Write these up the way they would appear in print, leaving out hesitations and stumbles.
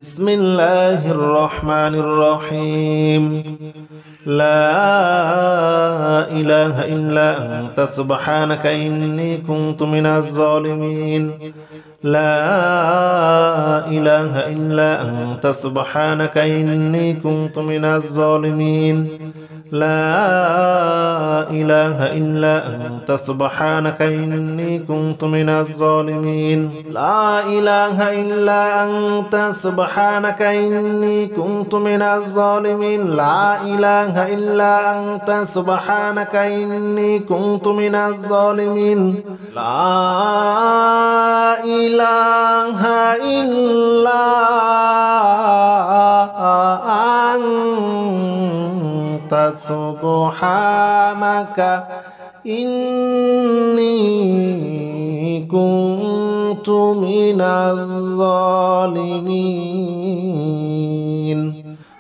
بسم الله الرحمن الرحيم. لا إله إلا أنت سبحانك إني كنت من الظالمين. لا إله إلا أنت سبحانك إني كنت من الظالمين. لا إله إلا أنت سبحانك إني كنت من الظالمين. لا إله إلا أنت سبحانك إني كنت من الظالمين. لا إله إلا أنت سبحانك إني كنت من الظالمين. لا إله إلا أنت سبحانك إني كنت من الظالمين.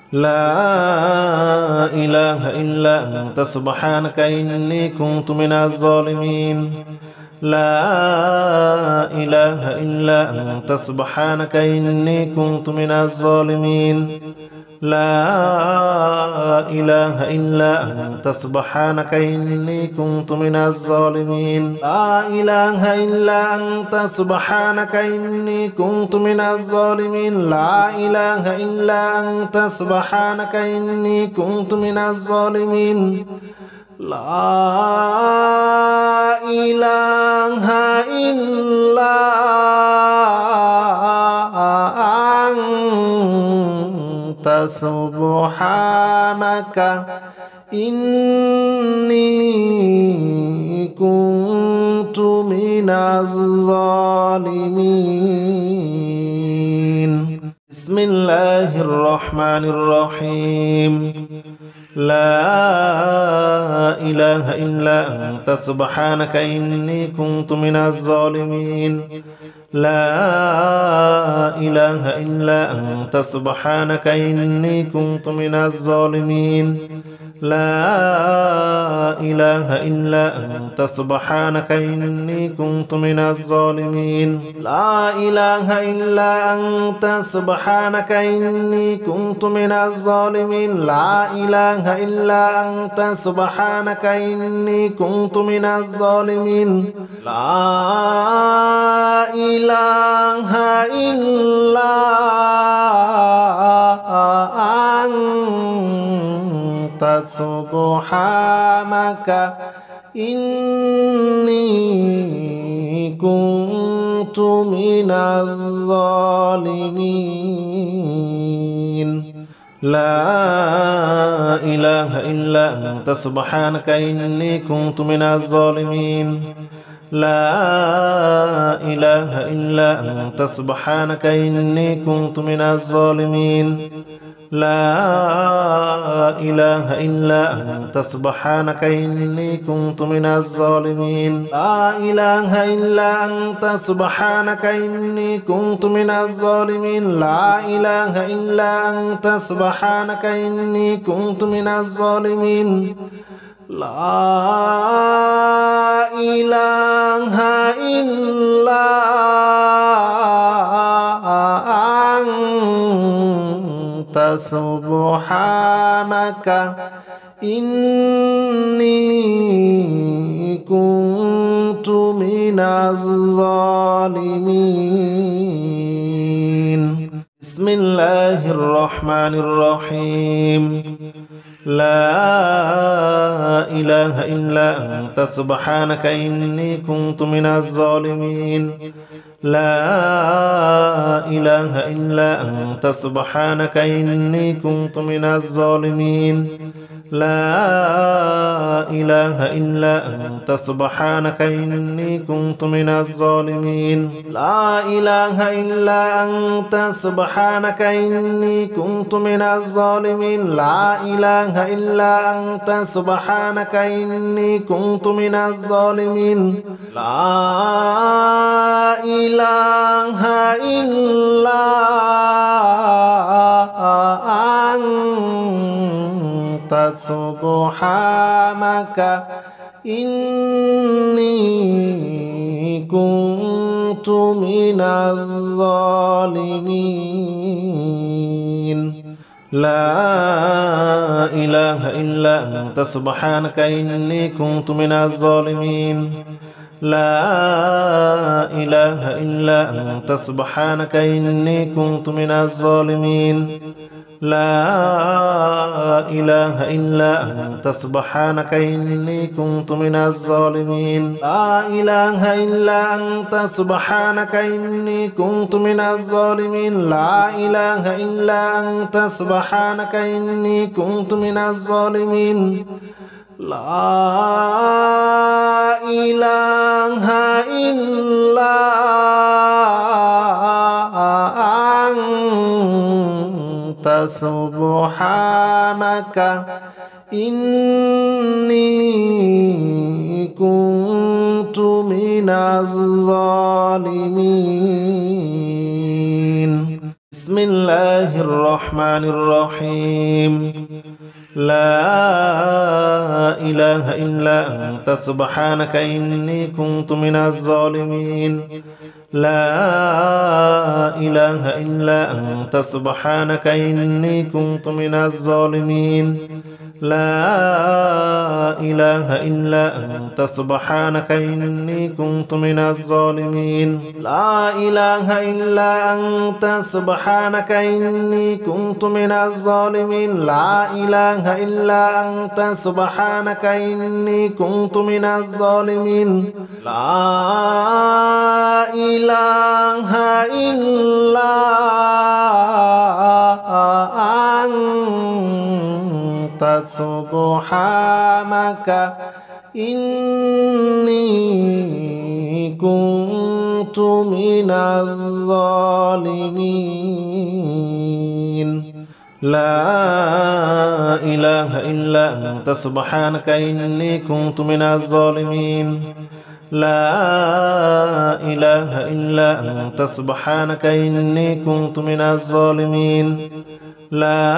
لا إله إلا أنت سبحانك إني كنت من الظالمين. لا إله إلا أنت سبحانك إني كنت من الظالمين. لا إله إلا أنت سبحانك إني كنت من الظالمين. لا إله إلا أنت سبحانك إني كنت من الظالمين. لا إله إلا أنت سبحانك إني كنت من الظالمين. لا إله إلا أنت سبحانك إني كنت من الظالمين. بسم الله الرحمن الرحيم. لا إله إلا أنت سبحانك إني كنت من الظالمين. لا إله إلا أنت سبحانك إني كنت من الظالمين. لا إله إلا أنت سبحانك إني كنت من الظالمين. لا إله إلا أنت سبحانك إني كنت من الظالمين. لا إله إلا أنت سبحانك إني كنت من الظالمين. لا إله إلا أنت سبحانك إني كنت من الظالمين. لا إله إلا أنت سبحانك إني كنت من الظالمين. لا إله إلا أنت سبحانك إني كنت من الظالمين. لا إله إلا أنت سبحانك إني كنت من الظالمين. لا إله إلا أنت سبحانك إني كنت من الظالمين. لا إله إلا أنت سبحانك إني كنت من الظالمين. لا إله إلا أنت سبحانك إني كنت من الظالمين. بسم الله الرحمن الرحيم. لا إله إلا أنت سبحانك إني كنت من الظالمين. لا إله إلا أنت سبحانك إني كنت من الظالمين. لا إله إلا أنت سبحانك إني كنت من الظالمين. لا إله إلا أنت سبحانك إني كنت من الظالمين. لا إله إلا أنت سبحانك إني كنت من الظالمين. لا إله إلا أنت سبحانك إني كنت من الظالمين. لا إله إلا أنت سبحانك إني كنت من الظالمين لا إله إلا أنت سبحانك إني كنت من الظالمين لا إله إلا أنت سبحانك إني كنت من الظالمين لا إله إلا أنت سبحانك إني كنت من الظالمين لا إله إلا أنت سبحانك إني كنت من الظالمين لا إله إلا أنت سبحانك إني كنت من الظالمين بسم الله الرحمن الرحيم لا إله إلا أنت سبحانك إني كنت من الظالمين لا إله إلا أنت سبحانك إني كنت من الظالمين لا إله إلا أنت سبحانك إني كنت من الظالمين لا إله إلا أنت سبحانك إني كنت من الظالمين لا إله إلا أنت سبحانك إني كنت من الظالمين لا إله إلا أنت سبحانك إني كنت من الظالمين لا إله إلا أنت سبحانك إني كنت من الظالمين لا إله إلا أنت سبحانك إني كنت من الظالمين لا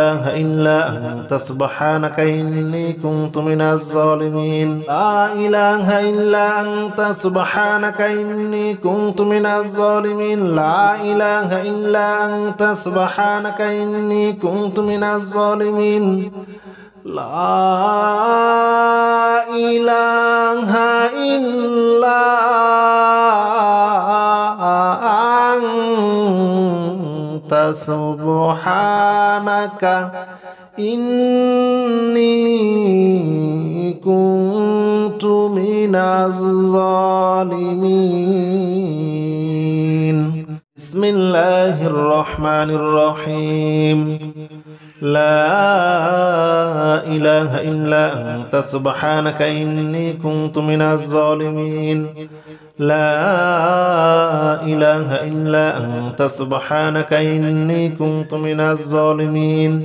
إله إلا أنت سبحانك إني كنت من الظالمين لا إله إلا أنت سبحانك إني كنت من الظالمين لا إله إلا أنت سبحانك إني كنت من الظالمين لا إله إلا أنت سبحانك إني كنت من الظالمين بسم الله الرحمن الرحيم لا إله إلا أنت سبحانك إني كنت من الظالمين لا إله إلا أنت سبحانك إني كنت من الظالمين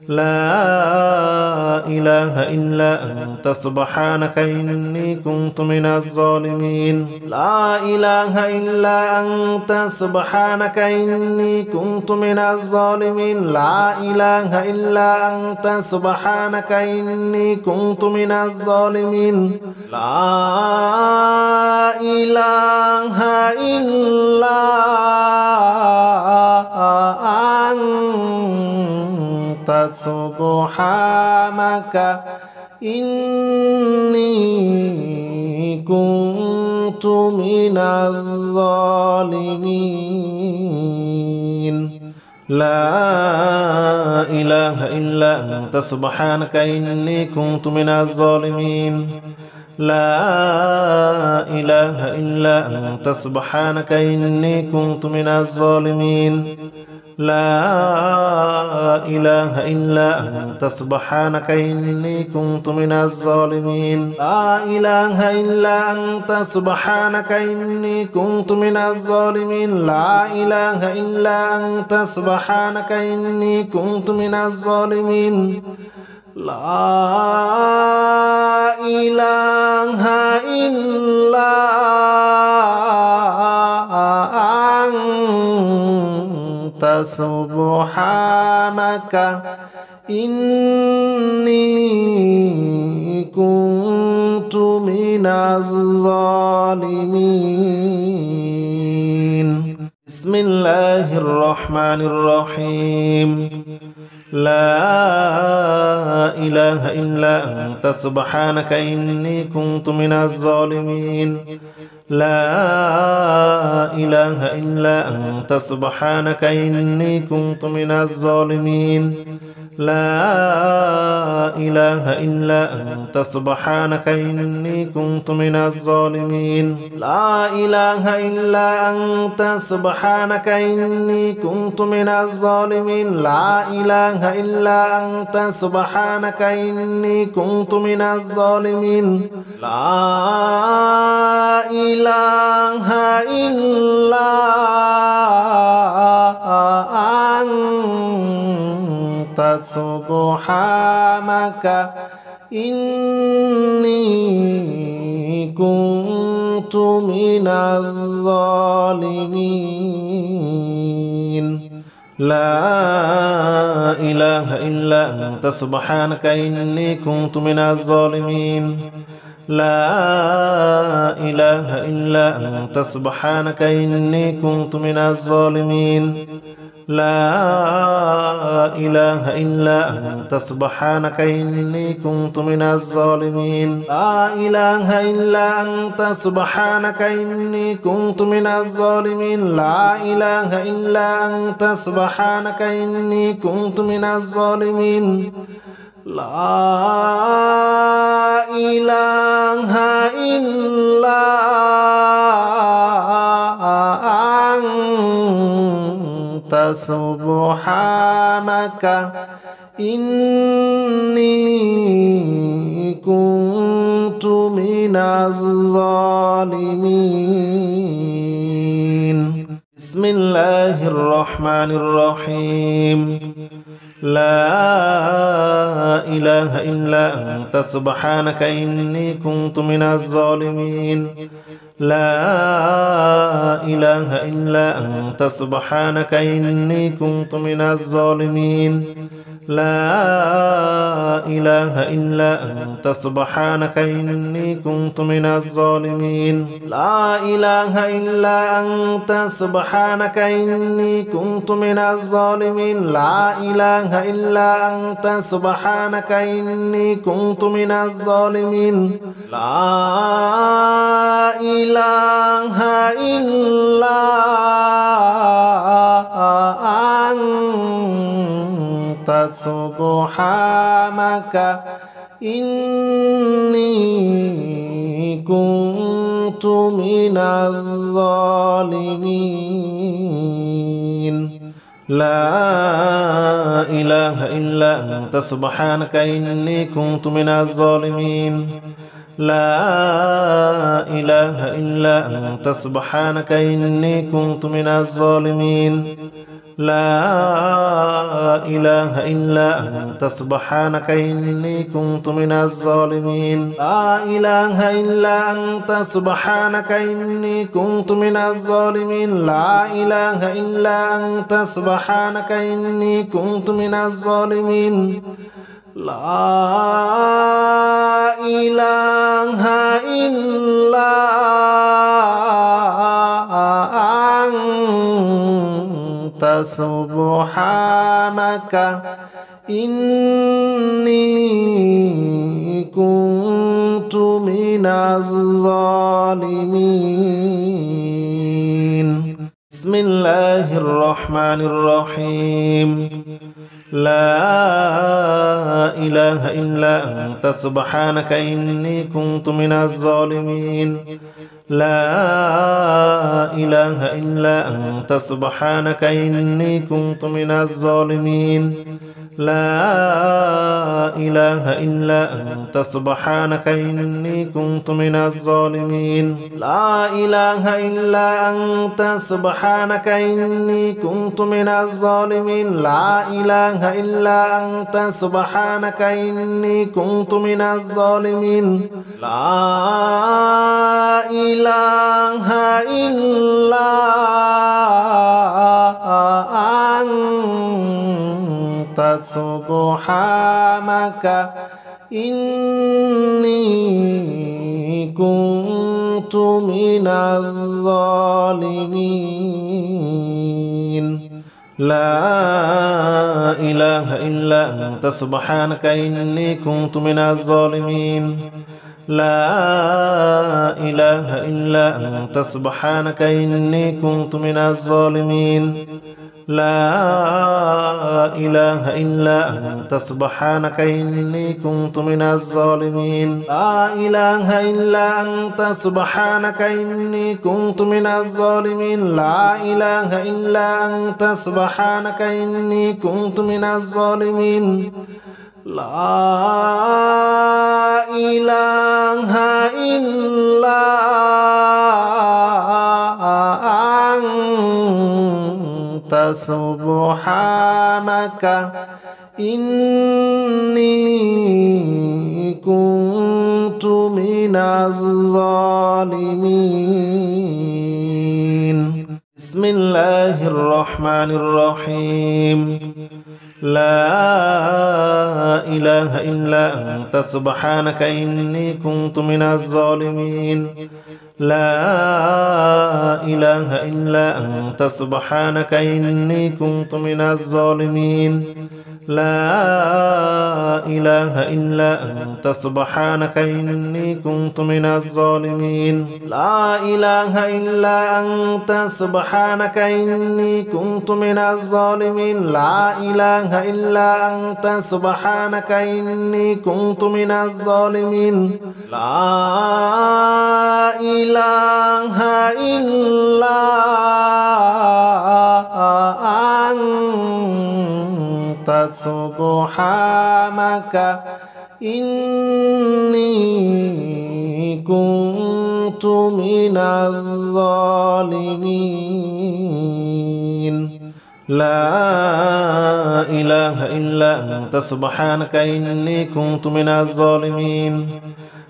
لا إله إلا أنت سبحانك إني كنت من الظالمين لا إله إلا أنت سبحانك إني كنت من الظالمين لا إله إلا أنت سبحانك إني كنت من الظالمين لا إله إلا أنت سبحانك إني كنت من الظالمين لا إله إلا أنت سبحانك إني كنت من الظالمين لا إله إلا أنت سبحانك إني كنت من الظالمين لا إله إلا أنت سبحانك إني كنت من الظالمين لا إله إلا أنت سبحانك إني كنت من الظالمين لا إله إلا أنت سبحانك إني كنت من الظالمين لا إله إلا أنت سبحانك إني كنت من الظالمين بسم الله الرحمن الرحيم لا إله إلا أنت سبحانك إني كنت من الظالمين لا إله إلا أنت سبحانك إني كنت من الظالمين لا إله إلا أنت سبحانك إني كنت من الظالمين لا إله إلا أنت سبحانك إني كنت من الظالمين لا إله إلا أنت سبحانك إني كنت من الظالمين لا إله إلا أنت سبحانك إني كنت من الظالمين لا إله إلا أنت سبحانك إني كنت من الظالمين لا إله إلا أنت سبحانك إني كنت من الظالمين لا إله إلا أنت سبحانك إني كنت من الظالمين لا إله إلا أنت سبحانك إني كنت من الظالمين لا إله إلا أنت سبحانك إني كنت من الظالمين لا إله إلا أنت سبحانك إني كنت من الظالمين بسم الله الرحمن الرحيم لا إله إلا أنت سبحانك إني كنت من الظالمين لا إله إلا أنت سبحانك إني كنت من الظالمين لا إله إلا أنت سبحانك إني كنت من الظالمين لا إله إلا أنت سبحانك إني كنت من الظالمين لا إله إلا أنت سبحانك إني كنت من الظالمين لا إله إلا أنت سبحانك إني كنت من الظالمين لا إله إلا أنت سبحانك إني كنت من الظالمين لا إله إلا أنت سبحانك إني كنت من الظالمين لا إله إلا أنت سبحانك إني كنت من الظالمين لا إله إلا أنت سبحانك إني كنت من الظالمين لا إله إلا أنت سبحانك إني كنت من الظالمين لا إله إلا أنت سبحانك إني كنت من الظالمين بسم الله الرحمن الرحيم لا إله إلا أنت سبحانك إني كنت من الظالمين لا إله إلا أنت سبحانك إني كنت من الظالمين لا إله إلا أنت سبحانك إني كنت من الظالمين لا إله إلا أنت سبحانك إني كنت من الظالمين لا إله إلا أنت سبحانك إني كنت من الظالمين لا إله إلا أنت سبحانك إني كنت كنت من الظالمين لا إله إلا أنت سبحانك إني كنت من الظالمين لا إله إلا أنت سبحانك إني كنت من الظالمين لا إله إلا أنت سبحانك إني كنت من الظالمين لا إله إلا أنت سبحانك إني كنت من الظالمين لا إله إلا أنت سبحانك إني كنت من الظالمين لا إله إلا أنت سبحانك إني كنت من الظالمين بسم الله الرحمن الرحيم لا إله إلا أنت سبحانك إني كنت من الظالمين لا إله إلا أنت سبحانك إني كنت من الظالمين لا إله إلا أنت سبحانك إني كنت من الظالمين لا إله إلا أنت سبحانك إني كنت من الظالمين لا إله إلا أنت سبحانك إني كنت من الظالمين لا إله إلا أنت سبحانك إني كنت من الظالمين لا إله إلا أنت سبحانك إني كنت من الظالمين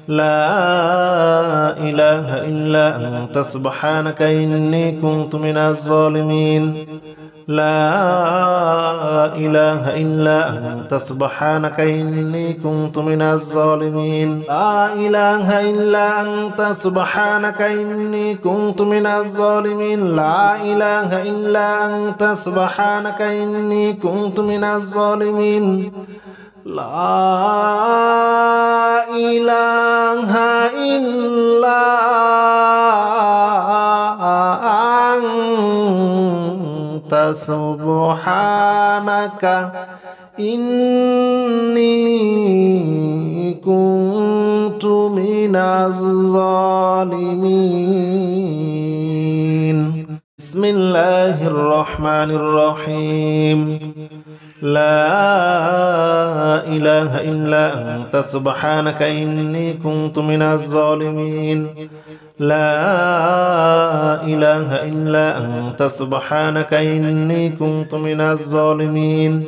لا إله إلا أنت سبحانك إني كنت من الظالمين لا إله إلا أنت سبحانك إني كنت من الظالمين لا إله إلا أنت سبحانك إني كنت من الظالمين لا إله إلا أنت سبحانك إني كنت من الظالمين لا إله إلا أنت سبحانك إني كنت من الظالمين بسم الله الرحمن الرحيم لا إله إلا أنت سبحانك إني كنت من الظالمين لا إله إلا أنت سبحانك إني كنت من الظالمين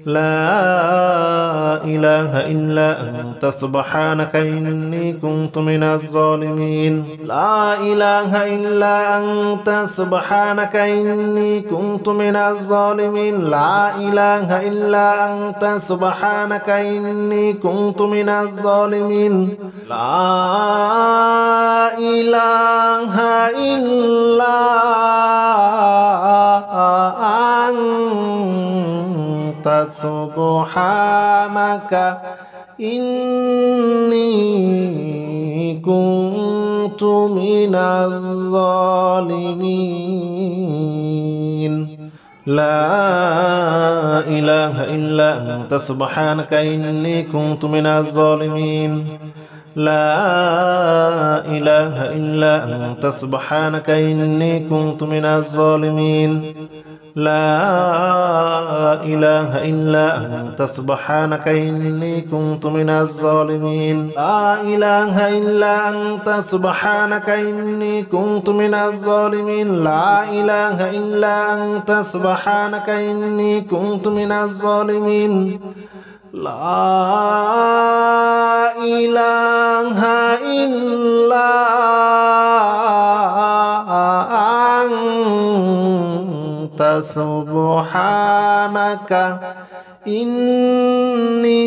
لا إله إلا أنت سبحانك إني كنت من الظالمين لا إله إلا أنت سبحانك إني كنت من الظالمين لا إله إلا أنت سبحانك إني كنت من الظالمين لا إله إلا أنت سبحانك إني كنت من الظالمين لا إله إلا أنت سبحانك إني كنت من الظالمين لا إله إلا أنت سبحانك إني كنت من الظالمين لا إله إلا أنت سبحانك إني كنت من الظالمين لا إله إلا أنت سبحانك إني كنت من الظالمين لا إله إلا أنت سبحانك إني كنت من الظالمين لا إله إلا أنت سبحانك إني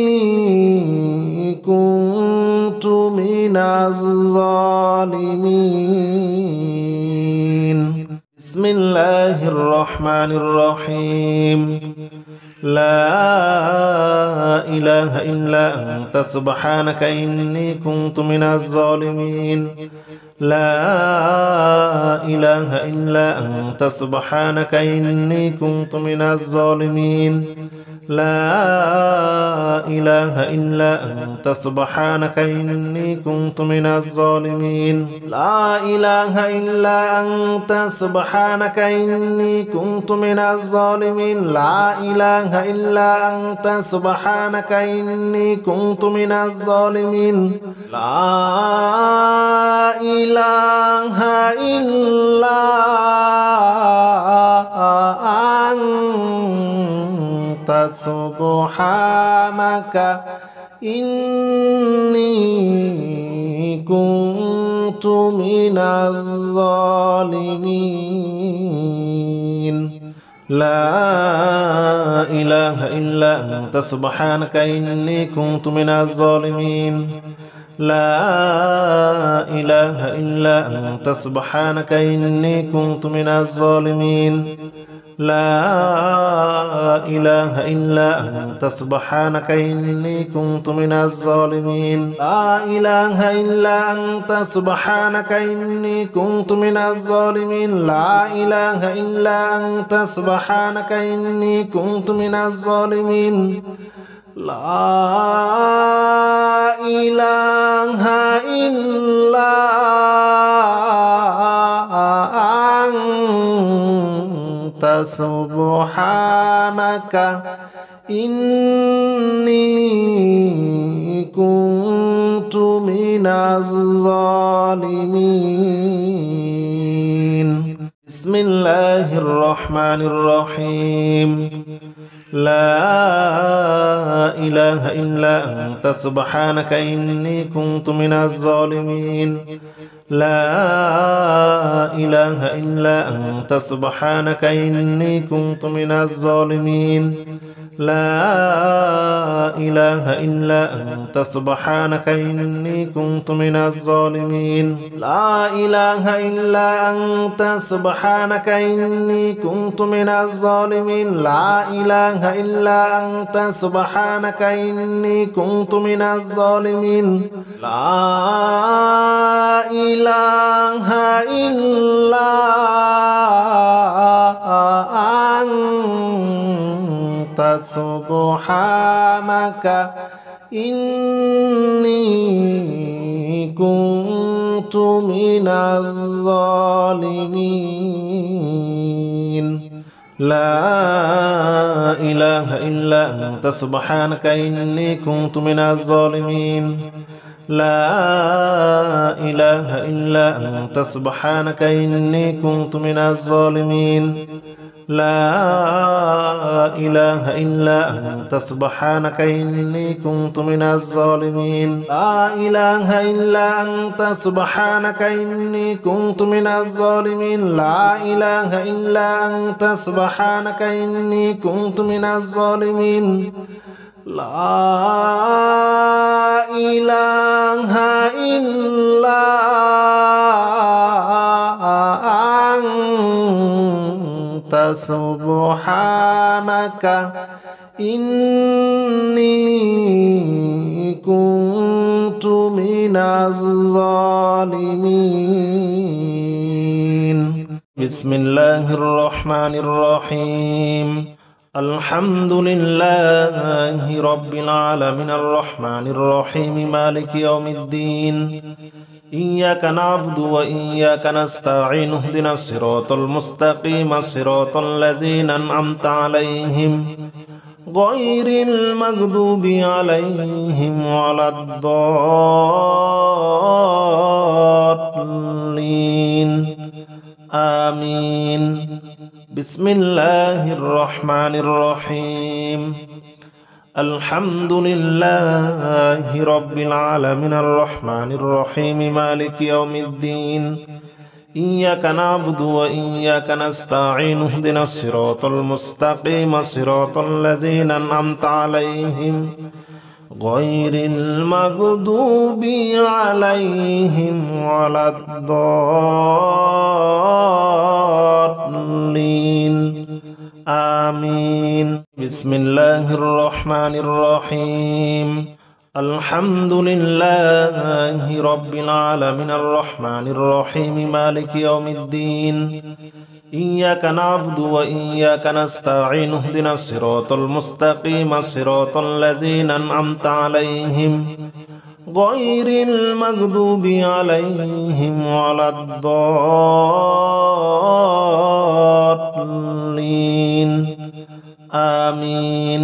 كنت من الظالمين بسم الله الرحمن الرحيم لا إله إلا أنت سبحانك إني كنت من الظالمين لا إله إلا أنت سبحانك إني كنت من الظالمين لا إله إلا أنت سبحانك إني كنت من الظالمين لا إله إلا أنت سبحانك إني كنت من الظالمين لا إله إلا أنت سبحانك إني كنت من الظالمين لا إله إلا أنت سبحانك إني كنت من الظالمين لا إله إلا أنت سبحانك إني كنت من الظالمين لا إله إلا أنت سبحانك إني كنت من الظالمين لا إله إلا أنت سبحانك إني كنت من الظالمين لا إله إلا أنت سبحانك إني كنت من الظالمين لا إله إلا أنت سبحانك إني كنت من الظالمين لا إله إلا أنت سبحانك إني كنت من الظالمين بسم الله الرحمن الرحيم لا إله إلا أنت سبحانك إني كنت من الظالمين لا إله إلا أنت سبحانك إني كنت من الظالمين لا إله إلا أنت سبحانك إني كنت من الظالمين لا إله إلا أنت سبحانك إني كنت من الظالمين لا إله إلا أنت سبحانك إني كنت من الظالمين لا إله إلا أنت سبحانك إني كنت من الظالمين لا إله إلا أنت سبحانك إني كنت من الظالمين لا إله إلا أنت سبحانك إني كنت من الظالمين لا إله إلا أنت سبحانك إني كنت من الظالمين لا إله إلا أنت سبحانك إني كنت من الظالمين لا إله إلا أنت سبحانك إني كنت من الظالمين لا إله إلا أنت سبحانك إني كنت من الظالمين بسم الله الرحمن الرحيم الحمد لله رب العالمين الرحمن الرحيم مالك يوم الدين إياك نعبد وإياك نستعين اهدنا الصراط المستقيم صراط الذين أنعمت عليهم غير المغضوب عليهم ولا الضالين آمين بسم الله الرحمن الرحيم الحمد لله رب العالمين الرحمن الرحيم مالك يوم الدين إياك نعبد وإياك نستعين اهدنا الصراط المستقيم صراط الذين أنعمت عليهم غير المغضوب عليهم ولا الضالين آمين بسم الله الرحمن الرحيم الحمد لله رب العالمين الرحمن الرحيم مالك يوم الدين إياك نعبد وإياك نستعين اهدنا الصراط المستقيم صراط الذين أنعمت عليهم غير المغضوب عليهم ولا الضالين آمين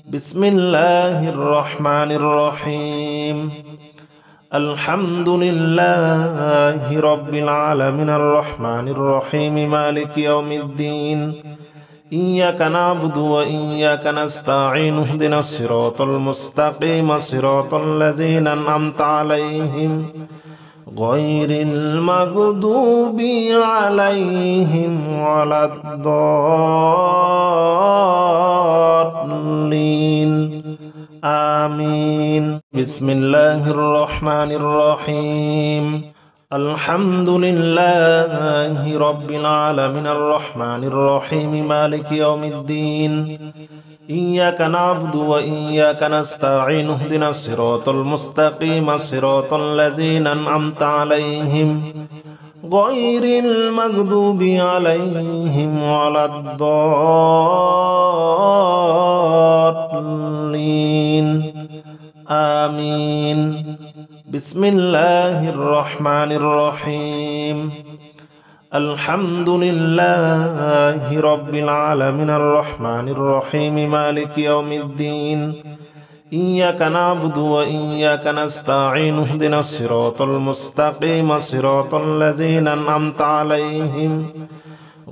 بسم الله الرحمن الرحيم الحمد لله رب العالمين الرحمن الرحيم مالك يوم الدين إياك نعبد وإياك نستعين اهدنا الصراط المستقيم صراط الذين أنعمت عليهم غير المغضوب عليهم ولا الضالين آمين بسم الله الرحمن الرحيم الحمد لله رب العالمين الرحمن الرحيم مالك يوم الدين إياك نعبد وإياك نستعين اهدنا الصراط المستقيم صراط الذين أنعمت عليهم غير المغضوب عليهم ولا الضالين آمين بسم الله الرحمن الرحيم الحمد لله رب العالمين الرحمن الرحيم مالك يوم الدين إياك نعبد وإياك نستعين اهدنا الصراط المستقيم صراط الذين أنعمت عليهم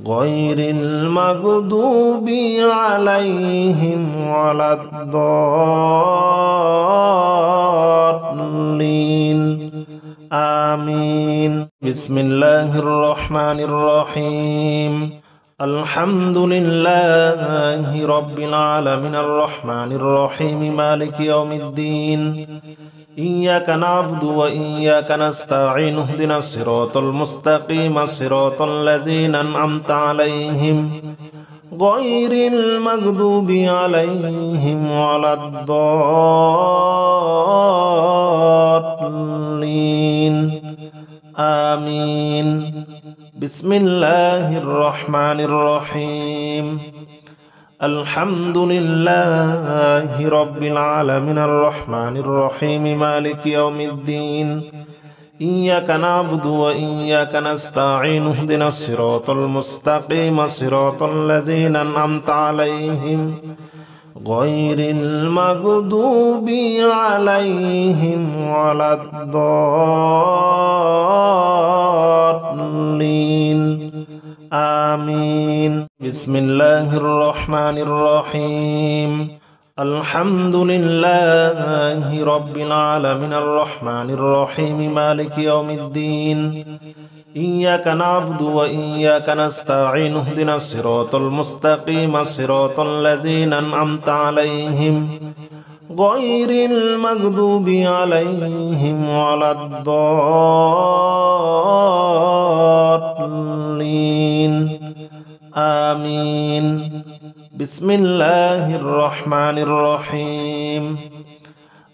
غير المغضوب عليهم ولا الضالين آمين بسم الله الرحمن الرحيم الحمد لله رب العالمين الرحمن الرحيم مالك يوم الدين إياك نعبد وإياك نستعين اهدنا الصراط المستقيم صراط الذين أنعمت عليهم غير المغضوب عليهم ولا الضالين آمين بسم الله الرحمن الرحيم الحمد لله رب العالمين الرحمن الرحيم مالك يوم الدين إياك نعبد وإياك نستعين اهدنا الصراط المستقيم صراط الذين أنعمت عليهم غير المغضوب عليهم ولا الضالين آمين بسم الله الرحمن الرحيم الحمد لله رب العالمين الرحمن الرحيم مالك يوم الدين إياك نعبد وإياك نستعين اهدنا الصراط المستقيم صراط الذين أنعمت عليهم غير المغضوب عليهم ولا الضالين آمين بسم الله الرحمن الرحيم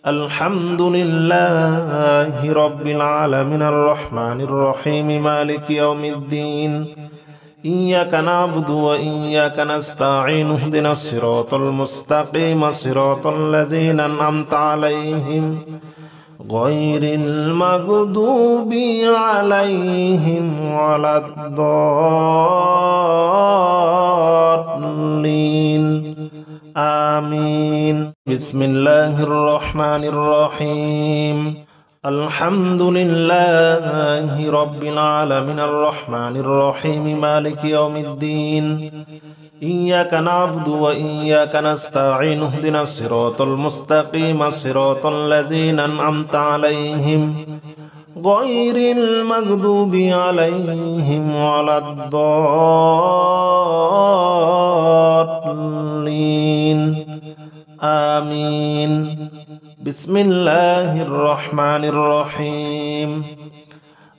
الحمد لله رب العالمين الرحمن الرحيم مالك يوم الدين إياك نعبد وإياك نستعين اهدنا الصراط المستقيم صراط الذين أنعمت عليهم غير المغضوب عليهم ولا الضالين آمين بسم الله الرحمن الرحيم الحمد لله رب العالمين الرحمن الرحيم مالك يوم الدين إياك نعبد وإياك نستعين اهدنا الصراط المستقيم صراط الذين أنعمت عليهم غير المغضوب عليهم ولا الضالين آمين بسم الله الرحمن الرحيم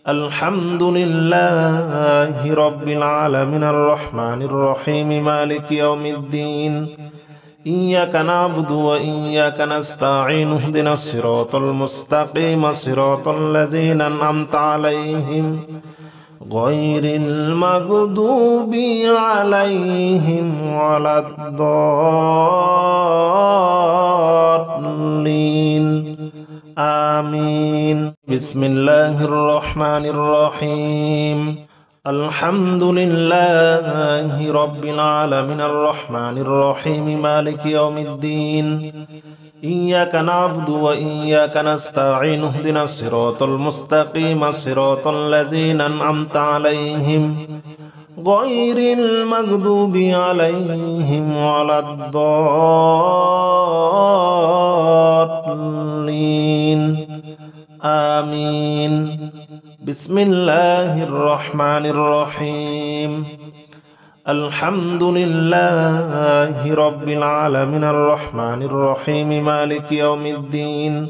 الحمد لله رب العالمين الرحمن الرحيم مالك يوم الدين إياك نعبد وإياك نستعين اهدنا الصراط المستقيم صراط الذين أنعمت عليهم غير المغضوب عليهم ولا الضالين آمين بسم الله الرحمن الرحيم الحمد لله رب العالمين الرحمن الرحيم مالك يوم الدين إياك نعبد وإياك نستعين اهدنا الصراط المستقيم صراط الذين أنعمت عليهم غير المغضوب عليهم ولا الضالين آمين بسم الله الرحمن الرحيم الحمد لله رب العالمين الرحمن الرحيم مالك يوم الدين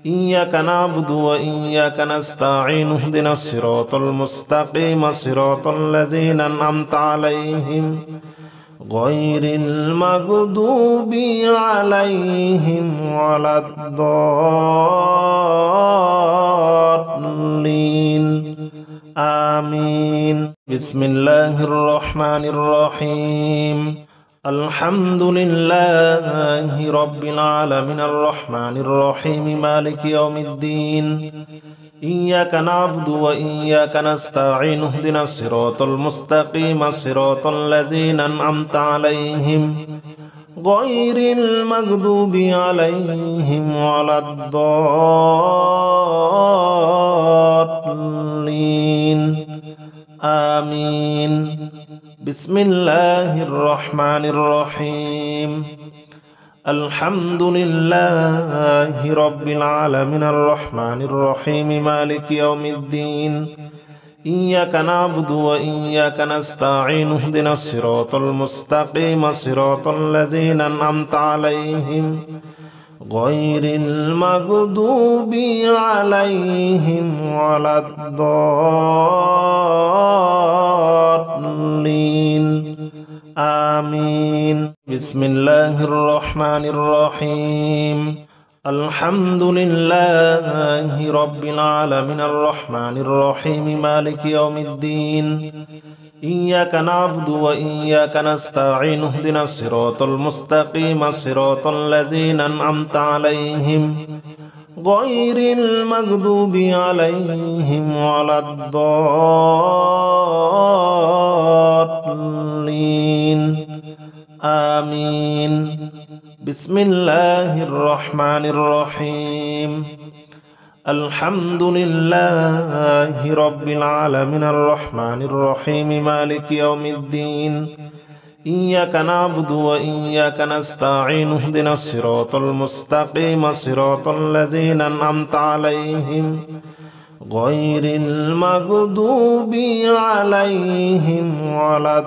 إياك نعبد وإياك نستعين اهدنا الصراط المستقيم صراط الذين أنعمت عليهم غير المغضوب عليهم ولا الضالين آمين بسم الله الرحمن الرحيم الحمد لله رب العالمين الرحمن الرحيم مالك يوم الدين إياك نعبد وإياك نستعين اهدنا الصراط المستقيم صراط الذين أنعمت عليهم غير المغضوب عليهم ولا الضالين آمين بسم الله الرحمن الرحيم الحمد لله رب العالمين الرحمن الرحيم مالك يوم الدين إياك نعبد وإياك نستعين اهدنا الصراط المستقيم صراط الذين أنعمت عليهم غير المغضوب عليهم ولا الضالين آمين بسم الله الرحمن الرحيم الحمد لله رب العالمين الرحمن الرحيم مالك يوم الدين إياك نعبد وإياك نستعين اهدنا الصراط المستقيم صراط الذين أنعمت عليهم غير المغضوب عليهم ولا الضالين آمين بسم الله الرحمن الرحيم الحمد لله رب العالمين الرحمن الرحيم مالك يوم الدين إياك نعبد وإياك نستعين اهدنا الصراط المستقيم صراط الذين أنعمت عليهم غير المغضوب عليهم ولا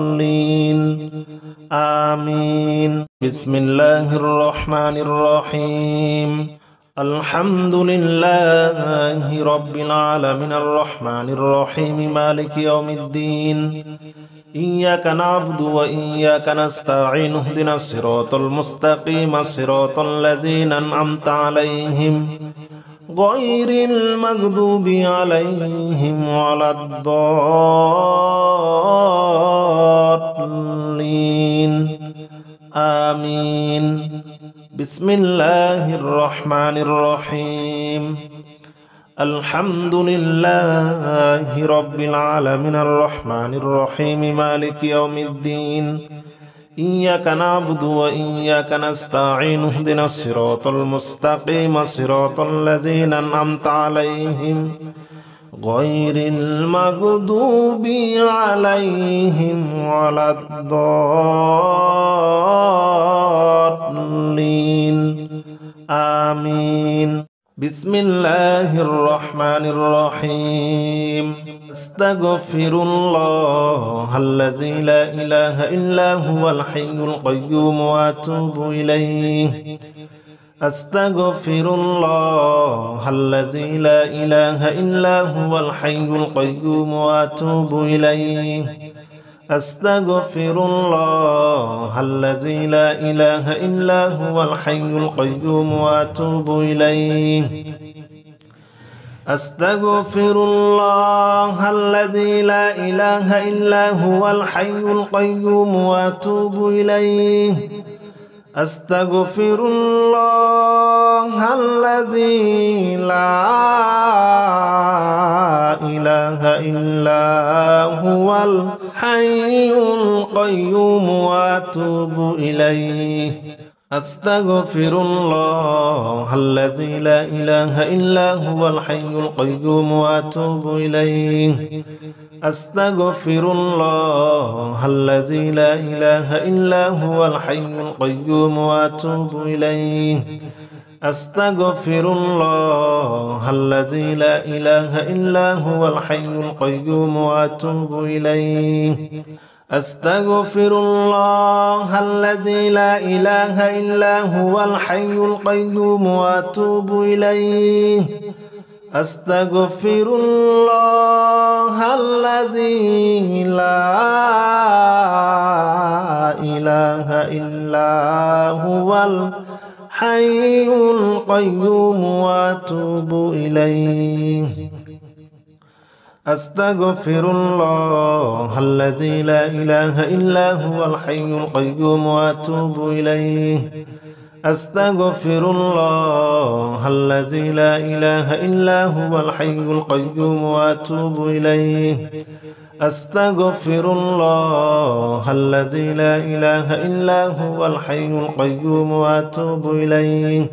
الضالين آمين بسم الله الرحمن الرحيم الحمد لله رب العالمين الرحمن الرحيم مالك يوم الدين إياك نعبد وإياك نستعين اهدنا الصراط المستقيم صراط الذين أنعمت عليهم غير المغضوب عليهم ولا الضالين آمين بسم الله الرحمن الرحيم الحمد لله رب العالمين الرحمن الرحيم مالك يوم الدين إياك نعبد وإياك نستعين اهدنا الصراط المستقيم صراط الذين أنعمت عليهم غير المغضوب عليهم ولا الضالين آمين بسم الله الرحمن الرحيم أستغفر الله الذي لا إله إلا هو الحي القيوم وأتوب إليه أستغفر الله الذي لا إله إلا هو الحي القيوم وأتوب إليه أستغفر الله الذي لا إله إلا هو الحي القيوم وأتوب إليه أستغفر الله الذي لا إله إلا هو الحي القيوم وأتوب إليه أستغفر الله الذي لا إله إلا هو الحي القيوم وأتوب إليه أستغفر الله الذي لا إله إلا هو الحي القيوم وأتوب إليه أستغفر الله الذي لا إله إلا هو الحي القيوم وأتوب إليه أستغفر الله الذي لا إله إلا هو الحي القيوم وأتوب إليه أستغفر الله الذي لا إله إلا هو الحي القيوم وأتوب إليه أستغفر الله الذي لا إله إلا هو الحي القيوم وأتوب إليه أستغفر الله الذي لا إله إلا هو الحي القيوم وأتوب إليه أستغفر الله الذي لا إله إلا هو الحي القيوم وأتوب إليه أستغفر الله الذي لا إله إلا هو الحي القيوم وأتوب إليه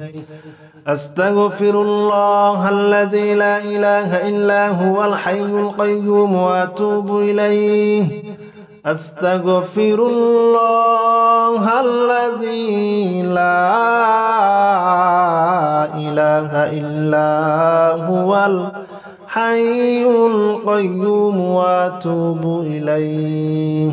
أستغفر الله الذي لا إله إلا هو الحي القيوم وأتوب إليه أستغفر الله الذي لا إله إلا هو الحي القيوم وأتوب إليه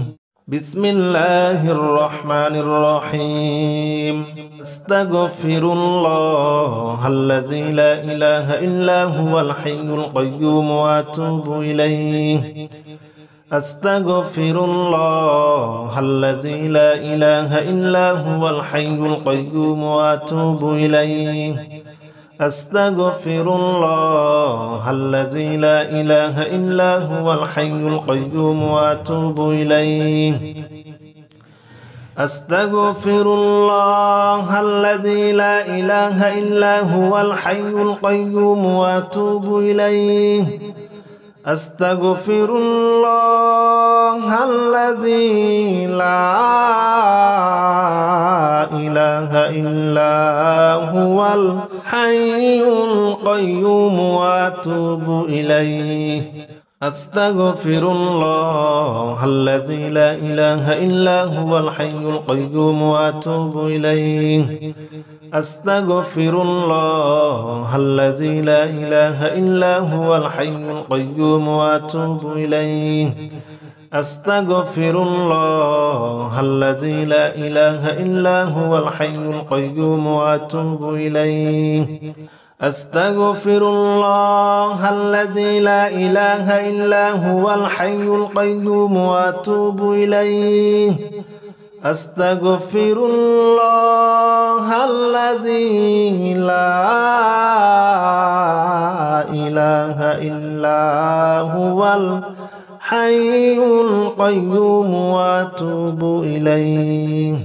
بسم الله الرحمن الرحيم أستغفر الله الذي لا إله إلا هو الحي القيوم وأتوب إليه أستغفر الله الذي لا إله إلا هو الحي القيوم وأتوب إليه أستغفر الله الذي لا إله إلا هو الحي القيوم وأتوب إليه أستغفر الله الذي لا إله إلا هو الحي القيوم وأتوب إليه أستغفر الله الذي لا إله إلا هو الحي القيوم وأتوب إليه أستغفر الله الذي لا إله إلا هو الحي القيوم وأتوب إليه أستغفر الله الذي لا إله إلا هو الحي القيوم وأتوب إليه أستغفر الله الذي لا إله إلا هو الحي القيوم وأتوب إليه أستغفر الله الذي لا إله إلا هو الحي القيوم وأتوب إليه أستغفر الله الذي لا إله إلا هو الحي القيوم وأتوب إليه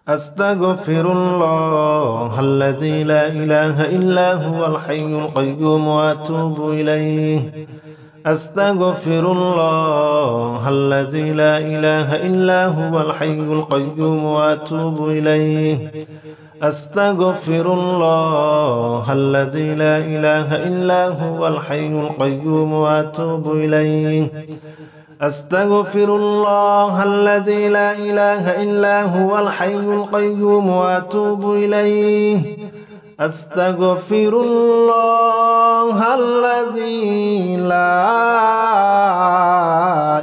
أستغفر الله الذي لا إله إلا هو الحي القيوم وأتوب إليه أستغفر الله الذي لا إله إلا هو الحي القيوم وأتوب إليه أستغفر الله الذي لا إله إلا هو الحي القيوم وأتوب إليه أستغفر الله الذي لا إله إلا هو الحي القيوم وأتوب إليه أستغفر الله الذي لا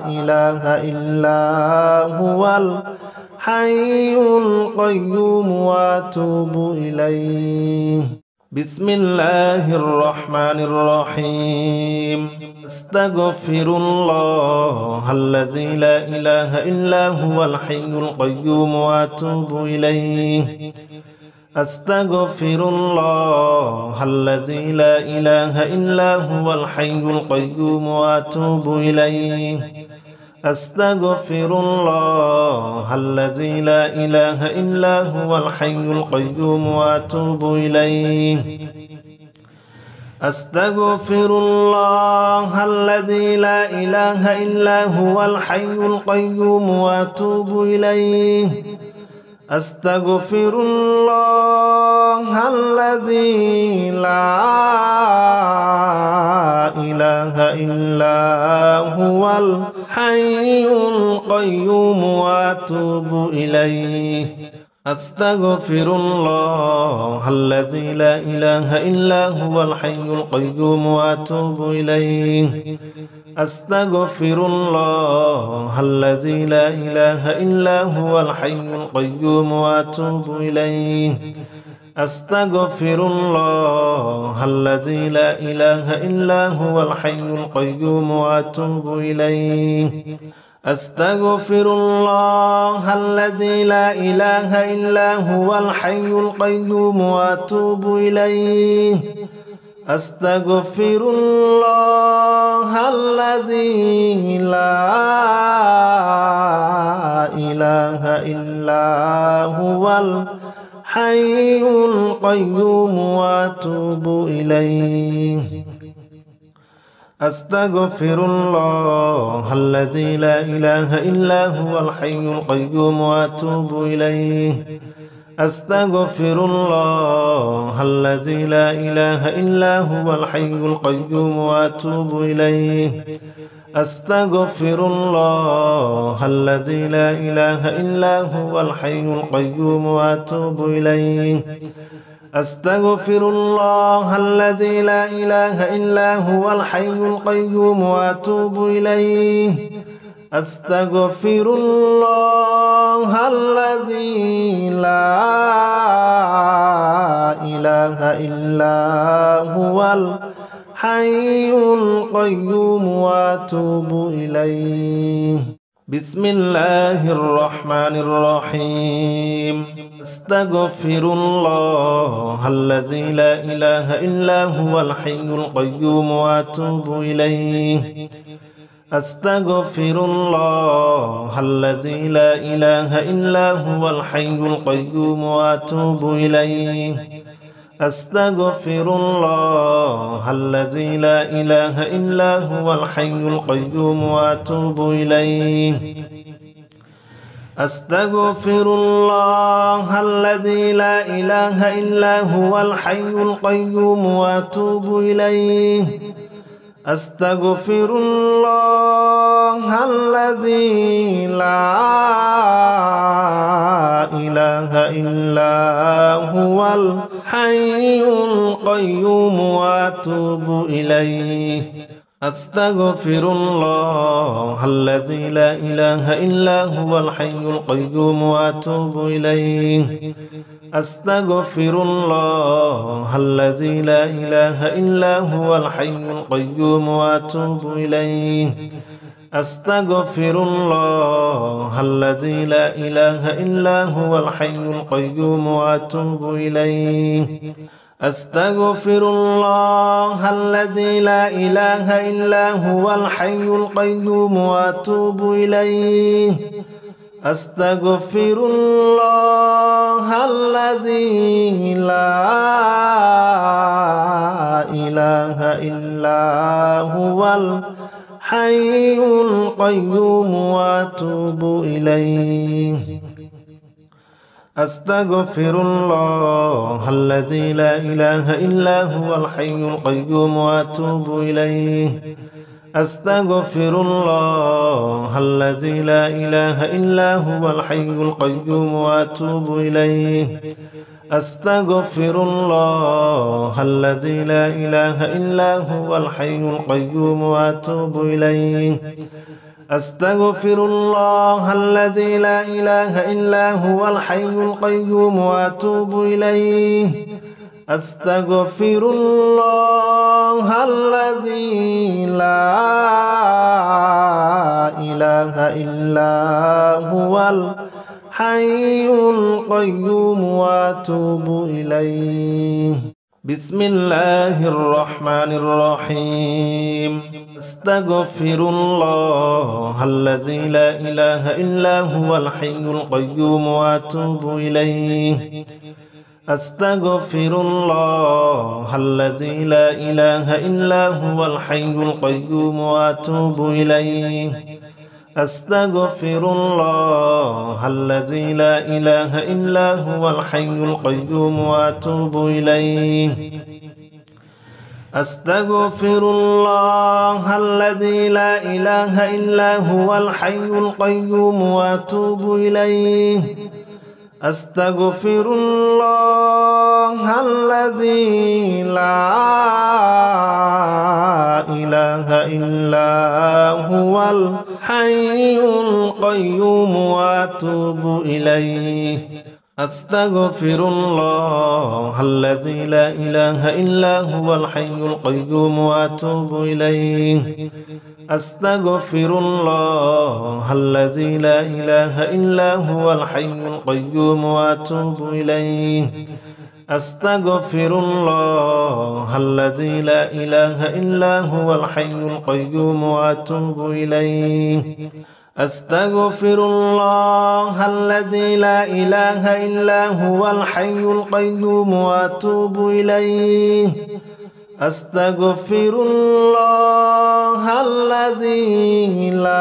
إله إلا هو الحي القيوم وأتوب إليه. بسم الله الرحمن الرحيم. أستغفر الله الذي لا إله إلا هو الحي القيوم وأتوب إليه. أستغفر الله الذي لا إله إلا هو الحي القيوم وأتوب إليه. أستغفر الله الذي لا إله إلا هو الحي القيوم وأتوب إليه. أستغفر الله الذي لا إله إلا هو الحي القيوم وأتوب إليه. أستغفر الله الذي لا إله إلا هو الحي القيوم وأتوب إليه. أستغفر الله الذي لا إله إلا هو الحي القيوم وأتوب إليه. أستغفر الله الذي لا إله إلا هو الحي القيوم وأتوب إليه. أستغفر الله الذي لا إله إلا هو الحي القيوم وأتوب إليه. أستغفر الله الذي لا إله إلا هو الحي القيوم وأتوب إليه. أستغفر الله الذي لا إله إلا هو الحي القيوم وأتوب إليه. أستغفر الله الذي لا إله إلا هو الحي القيوم وأتوب إليه. أستغفر الله الذي لا إله إلا هو الحي القيوم وأتوب إليه. أستغفر الله الذي لا إله إلا هو الحي القيوم وأتوب إليه. أستغفر الله الذي لا إله إلا هو الحي القيوم وأتوب إليه. أستغفر الله الذي لا إله إلا هو الحي القيوم وأتوب إليه. بسم الله الرحمن الرحيم. أستغفر الله الذي لا إله إلا هو الحي القيوم وأتوب إليه. أستغفر الله الذي لا إله إلا هو الحي القيوم وأتوب إليه. أستغفر الله الذي لا إله إلا هو الحي القيوم وأتوب إليه. أستغفر الله الذي لا إله إلا هو الحي القيوم وأتوب إليه. أستغفر الله الذي لا إله إلا هو الحي القيوم وأتوب إليه. أستغفر الله الذي لا إله إلا هو الحي القيوم وأتوب إليه. أستغفر الله الذي لا إله إلا هو الحي القيوم وأتوب إليه. أستغفر الله الذي لا إله إلا هو الحي القيوم وأتوب إليه. أستغفر الله الذي لا إله إلا هو الحي القيوم وأتوب إليه. أستغفر الله الذي لا إله إلا هو الحي القيوم وأتوب إليه. أستغفر الله الذي لا إله إلا هو الحي القيوم وأتوب إليه. أستغفر الله الذي لا إله إلا هو الحي القيوم وأتوب إليه. أستغفر الله الذي لا إله إلا هو الحي القيوم وأتوب إليه أستغفر الله الذي لا إله إلا هو الحي القيوم وأتوب إليه أستغفر الله الذي لا إله إلا هو الحي القيوم وأتوب إليه بسم الله الرحمن الرحيم أستغفر الله الذي لا إله إلا هو الحي القيوم وأتوب إليه أستغفر الله الذي لا إله إلا هو الحي القيوم وأتوب إليه أستغفر الله الذي لا إله إلا هو الحي القيوم وأتوب إليه أستغفر الله الذي لا إله إلا هو الحي القيوم وأتوب إليه أستغفر الله الذي لا إله إلا هو الحي القيوم وأتوب إليه أستغفر الله الذي لا إله إلا هو الحي القيوم وأتوب إليه أستغفر الله الذي لا إله إلا هو الحي القيوم وأتوب إليه أستغفر الله الذي لا إله إلا هو الحي القيوم وأتوب إليه أستغفر الله الذي لا إله إلا هو الحي القيوم وأتوب إليه أستغفر الله الذي لا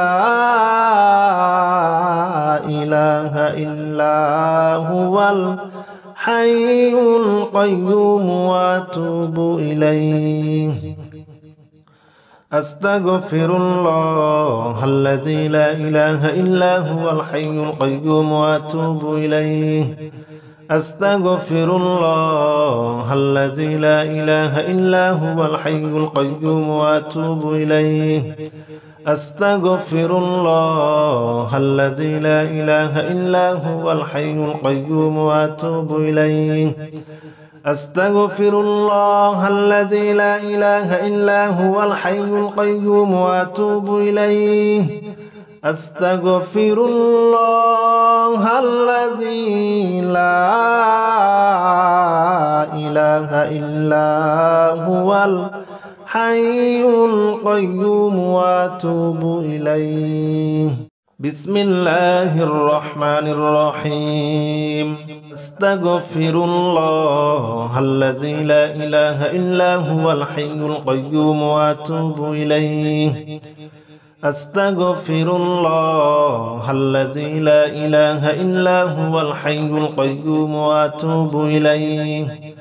إله إلا هو الحي القيوم وأتوب إليه أستغفر الله الذي لا إله إلا هو الحي القيوم وأتوب إليه أستغفر الله الذي لا إله إلا هو الحي القيوم وأتوب إليه أستغفر الله الذي لا إله إلا هو الحي القيوم وأتوب إليه أستغفر الله الذي لا إله إلا هو الحي القيوم وأتوب إليه أستغفر الله الذي لا إله إلا هو الحي القيوم وأتوب إليه بسم الله الرحمن الرحيم أستغفر الله الذي لا إله إلا هو الحي القيوم وأتوب إليه أستغفر الله الذي لا إله إلا هو الحي القيوم وأتوب إليه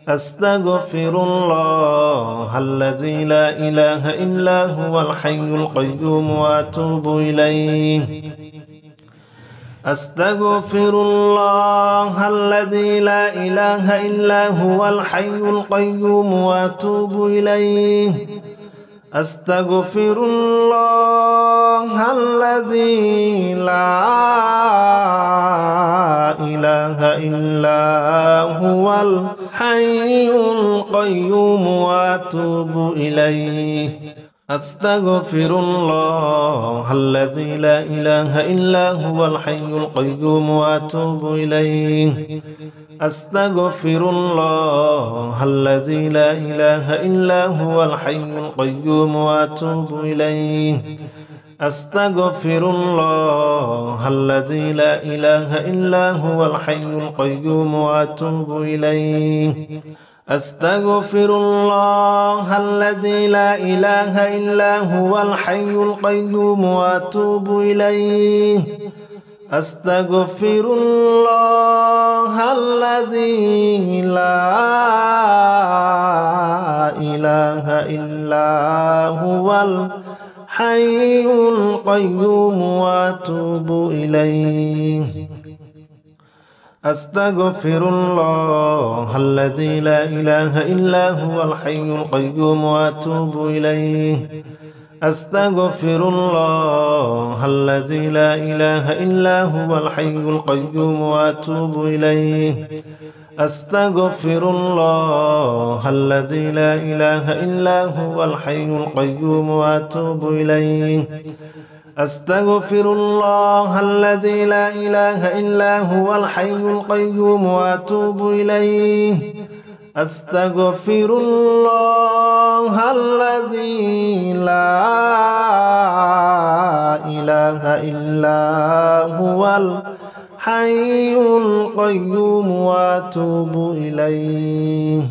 أستغفر الله الذي لا إله إلا هو الحي القيوم وأتوب إليه أستغفر الله الذي لا إله إلا هو الحي القيوم وأتوب إليه أستغفر الله الذي لا إله إلا هو الحي القيوم وأتوب إليه أستغفر الله الذي لا إله إلا هو الحي القيوم وأتوب إليه أستغفر الله الذي لا إله إلا هو الحي القيوم وأتوب إليه أستغفر الله الذي لا إله إلا هو الحي القيوم وأتوب إليه أستغفر الله الذي لا إله إلا هو الحي القيوم وأتوب إليه أستغفر الله الذي لا إله إلا هو الحي القيوم وأتوب إليه أستغفر الله الذي لا إله إلا هو الحي القيوم وأتوب إليه أستغفر الله الذي لا إله إلا هو الحي القيوم وأتوب إليه أستغفر الله الذي لا إله إلا هو الحي القيوم وأتوب إليه أستغفر الله الذي لا إله إلا هو الحي القيوم وأتوب إليه أستغفر الله الذي لا إله إلا هو الحي القيوم وأتوب إليه.